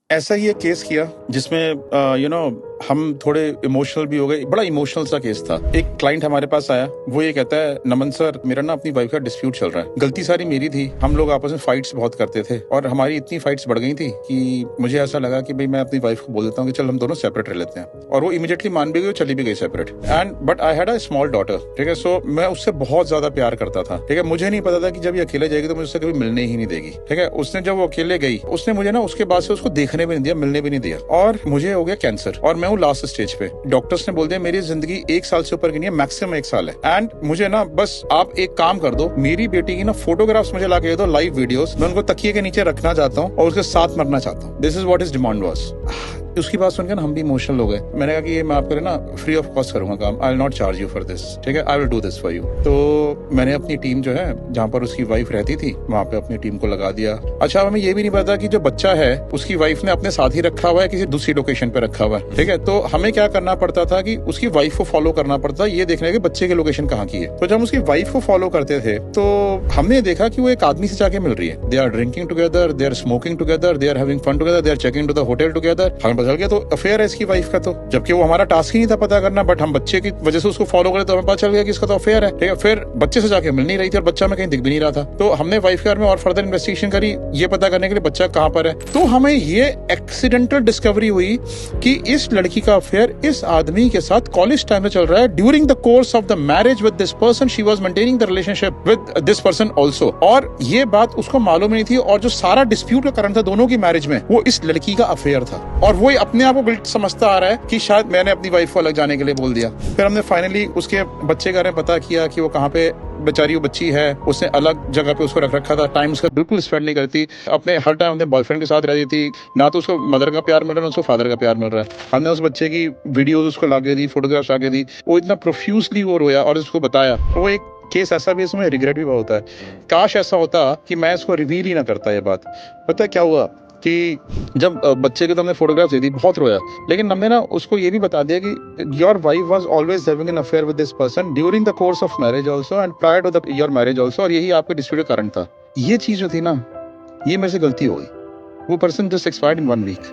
ऐसा ही एक केस किया जिसमें हम थोड़े इमोशनल भी हो गए। बड़ा इमोशनल सा केस था। एक क्लाइंट हमारे पास आया, वो ये कहता है, नमन सर, मेरा ना अपनी वाइफ का डिस्प्यूट चल रहा है। गलती सारी मेरी थी, हम लोग आपस में फाइट्स बहुत करते थे और हमारी इतनी फाइट्स बढ़ गई थी कि मुझे ऐसा लगा कि भाई मैं अपनी वाइफ को बोल देता हूँ कि चल हम दोनों सेपरेट रह लेते हैं। और वो इमीडिएटली मान भी गई, चली भी गई separate. And but I had a small daughter, ठीक है। सो मैं उससे बहुत ज्यादा प्यार करता था, ठीक है। मुझे नहीं पता था कि जब ये अकेले जाएगी तो मुझे उससे कभी मिलने ही नहीं देगी, ठीक है। उसने जब वो अकेले गई, उसने मुझे ना उसके बाद से उसको देखने भी नहीं दिया, मिलने भी नहीं दिया। और मुझे हो गया कैंसर और मैं हूँ लास्ट स्टेज पे। डॉक्टर्स ने बोल दिया मेरी जिंदगी 1 साल से ऊपर की नहीं है, मैक्सिमम 1 साल है। एंड मुझे ना बस आप एक काम कर दो, मेरी बेटी की ना फोटोग्राफ्स मुझे ला के दे दो, लाइव वीडियोस। मैं उनको तकिए के नीचे रखना चाहता हूँ और उसके साथ मरना चाहता हूँ। This is what is demand was. उसकी बात सुनकर ना हम भी इमोशनल हो गए। मैंने कहा कि ये मैं आपके लिए ना फ्री ऑफ कॉस्ट करूंगा काम, I will not charge you for this, ठीक है, I will do this for you. तो मैंने अपनी टीम जो है, जहाँ पर उसकी वाइफ रहती थी, वहां पे अपनी टीम को लगा दिया। अच्छा, हमें ये भी नहीं पता कि जो बच्चा है उसकी वाइफ ने अपने साथ ही रखा हुआ है, किसी दूसरी लोकेशन पे रखा हुआ है, ठीक है। तो हमें क्या करना पड़ता था कि उसकी वाइफ को फॉलो करना पड़ता, ये देखने के बच्चे की लोकेशन कहाँ की है। तो जब उसकी वाइफ को फॉलो करते थे तो हमने देखा कि वो एक आदमी से जाके मिल रही है। They are drinking together, they are smoking together, they are having fun together, they are checking to the hotel together. हमें पता चल गया तो अफेयर है इसकी वाइफ का, तो जबकि वो हमारा टास्क ही नहीं था पता करना, बट हम बच्चे की वजह से उसको फॉलो करे तो हमें पता चल गया कि इसका तो अफेयर है, ठीक है। फिर बच्चे से जाके मिल नहीं रही थी और बच्चा में कहीं दिख भी नहीं रहा था। तो हमने वाइफ के बारे में और फर्दर इन्वेस्टिगेशन करी, ये पता करने के लिए बच्चा कहाँ पर है। तो हमें ये एक्सीडेंटल डिस्कवरी हुई कि इस लड़की का अफेयर इस आदमी के साथ कॉलेज टाइम में चल रहा है। During the course of the marriage with this person she was maintaining the relationship with this person also. और ये बात उसको मालूम नहीं थी। और जो सारा डिस्प्यूट का कारण था दोनों की मैरिज में, वो इस लड़की का अफेयर था। और वो अपने आप को गिल्ट समझता आ रहा है कि शायद मैंने अपनी वाइफ को अलग जाने के लिए बोल दिया। फिर हमने फाइनली उसके बच्चे के बारे में पता किया कि वो कहाँ पे बेचारी वो बच्ची है, उसने अलग जगह पे उसको रख रखा था। टाइम उसका बिल्कुल स्पेंड नहीं करती, अपने हर टाइम अपने बॉयफ्रेंड के साथ रहती थी। ना तो उसको मदर का प्यार मिल रहा है, ना उसको फादर का प्यार मिल रहा है। हमने उस बच्चे की वीडियोस उसको लाके दी, फोटोग्राफ्स लाके दी। वो इतना प्रोफ्यूजली वो रोया और उसको बताया। वो एक केस ऐसा भी, इसमें रिग्रेट भी बहुत होता है। काश ऐसा होता कि मैं इसको रिवील ही ना करता ये बात। पता है क्या हुआ कि जब बच्चे को तो हमने फोटोग्राफ दे दी, बहुत रोया, लेकिन हमने ना उसको ये भी बता दिया कि your wife was always having an affair with this person during the course of marriage also and prior to the your marriage also, और यही आपके डिस्प्यूट का कारण था। ये चीज जो थी ना, ये मेरे से गलती हो गई। वो पर्सन जस्ट एक्सपायर्ड इन 1 वीक।